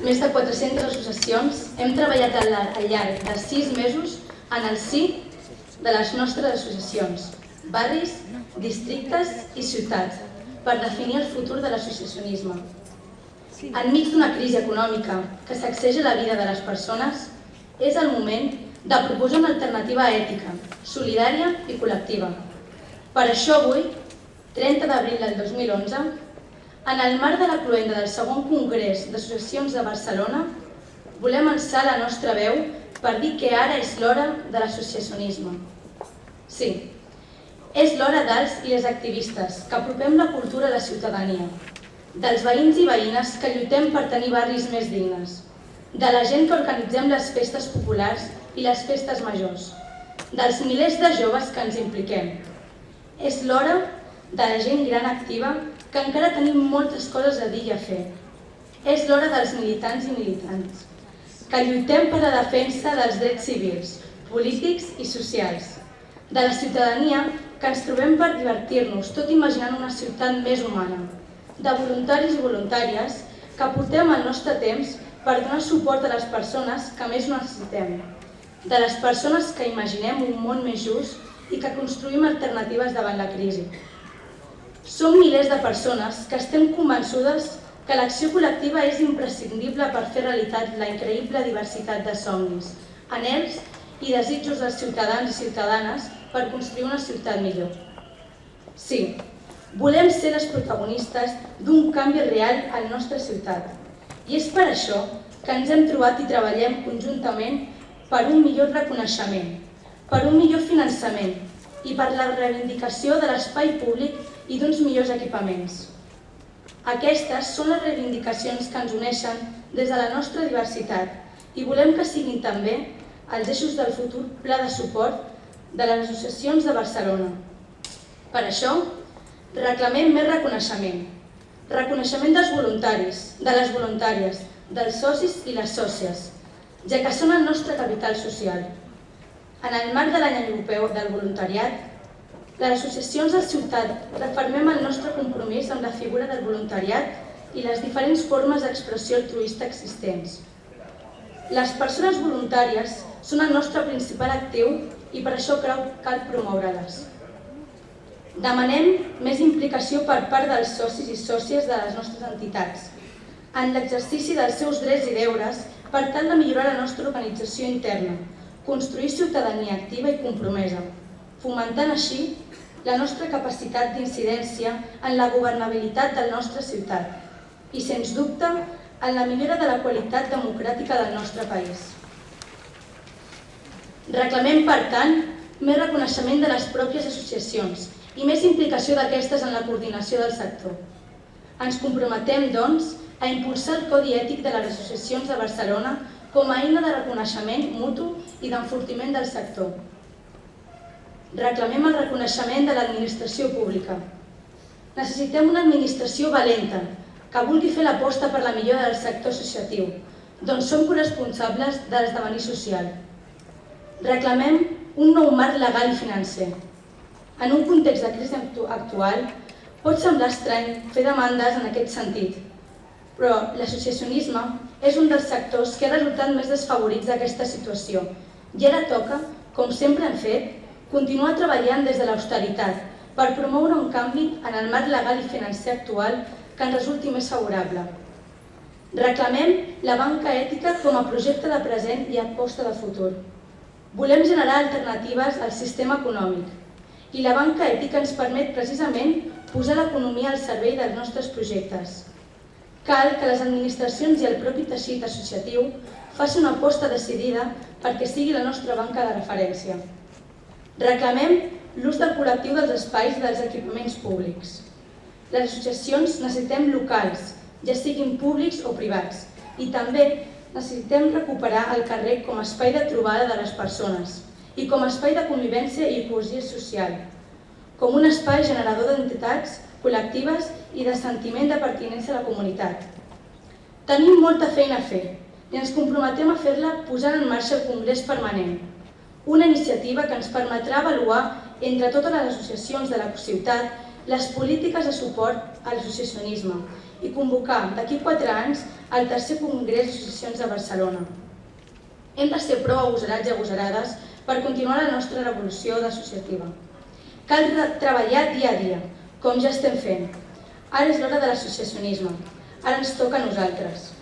més de 400 associacions, hem treballat al llarg de 6 mesos en el si de les nostres associacions, barris, districtes i ciutats, per definir el futur de l'associacionisme. Enmig d'una crisi econòmica que sacseja la vida de les persones, és el moment de proposar una alternativa ètica, solidària i col·lectiva. Per això avui, 30 d'abril del 2011, en el marc de la cloenda del segon Congrés d'Associacions de Barcelona, volem alçar la nostra veu per dir que ara és l'hora de l'associacionisme. Sí, és l'hora dels i les activistes que apropem la cultura a la ciutadania, dels veïns i veïnes que lluitem per tenir barris més dignes, de la gent que organitzem les festes populars i les festes majors, dels milers de joves que ens impliquem. És l'hora de la gent gran activa que encara tenim moltes coses a dir i a fer. És l'hora dels militants i militants, que lluitem per la defensa dels drets civils, polítics i socials, de la ciutadania que ens trobem per divertir-nos, tot imaginant una ciutat més humana, de voluntaris i voluntàries que aportem el nostre temps per donar suport a les persones que més ho necessitem, de les persones que imaginem un món més just i que construïm alternatives davant la crisi. Som milers de persones que estem convençudes que l'acció col·lectiva és imprescindible per fer realitat la increïble diversitat de somnis, anhels i desitjos dels ciutadans i ciutadanes per construir una ciutat millor. Sí, volem ser les protagonistes d'un canvi real a la nostra ciutat. I és per això que ens hem trobat i treballem conjuntament per un millor reconeixement, per un millor finançament i per la reivindicació de l'espai públic i d'uns millors equipaments. Aquestes són les reivindicacions que ens uneixen des de la nostra diversitat i volem que siguin també els eixos del futur pla de suport de les associacions de Barcelona. Per això, reclamem més reconeixement. Reconeixement dels voluntaris, de les voluntàries, dels socis i les sòcies, ja que són el nostre capital social. En el marc de l'any europeu del voluntariat, les associacions de ciutat refermem el nostre compromís amb la figura del voluntariat i les diferents formes d'expressió altruista existents. Les persones voluntàries són el nostre principal actiu i per això cal promoure-les. Demanem més implicació per part dels socis i sòcies de les nostres entitats en l'exercici dels seus drets i deures per tal de millorar la nostra organització interna, construir ciutadania activa i compromesa, fomentant així la nostra capacitat d'incidència en la governabilitat de la nostra ciutat i, sens dubte, en la millora de la qualitat democràtica del nostre país. Reclamem, per tant, més reconeixement de les pròpies associacions i més implicació d'aquestes en la coordinació del sector. Ens comprometem, doncs, a impulsar el Codi Ètic de les Associacions de Barcelona com a eina de reconeixement mutu i d'enfortiment del sector. Reclamem el reconeixement de l'administració pública. Necessitem una administració valenta, que vulgui fer l'aposta per la millora del sector associatiu, doncs som corresponsables de l'esdevenir social. Reclamem un nou marc legal i financer. En un context de crisi actual, pot semblar estrany fer demandes en aquest sentit, però l'associacionisme és un dels sectors que ha resultat més desfavorits d'aquesta situació i ara toca, com sempre hem fet, continuar treballant des de l'austeritat per promoure un canvi en el marc legal i financer actual que ens resulti més favorable. Reclamem la banca ètica com a projecte de present i aposta de futur. Volem generar alternatives al sistema econòmic i la banca ètica ens permet precisament posar l'economia al servei dels nostres projectes. Cal que les administracions i el propi teixit associatiu facin una aposta decidida perquè sigui la nostra banca de referència. Reclamem l'ús del col·lectiu dels espais i dels equipaments públics. Les associacions necessitem locals, ja siguin públics o privats, i també necessitem recuperar el carrer com a espai de trobada de les persones i com a espai de convivència i cohesió social, com un espai generador d'entitats col·lectives i de sentiment de pertinença a la comunitat. Tenim molta feina a fer i ens comprometem a fer-la posant en marxa el Congrés Permanent, una iniciativa que ens permetrà avaluar entre totes les associacions de la ciutat les polítiques de suport a l'associacionisme i convocar d'aquí 4 anys el tercer Congrés d'Associacions de Barcelona. Hem de ser prou agosarats i agosarades per continuar la nostra revolució associativa. Cal treballar dia a dia, com ja estem fent. Ara és l'hora de l'associacionisme. Ara ens toca a nosaltres.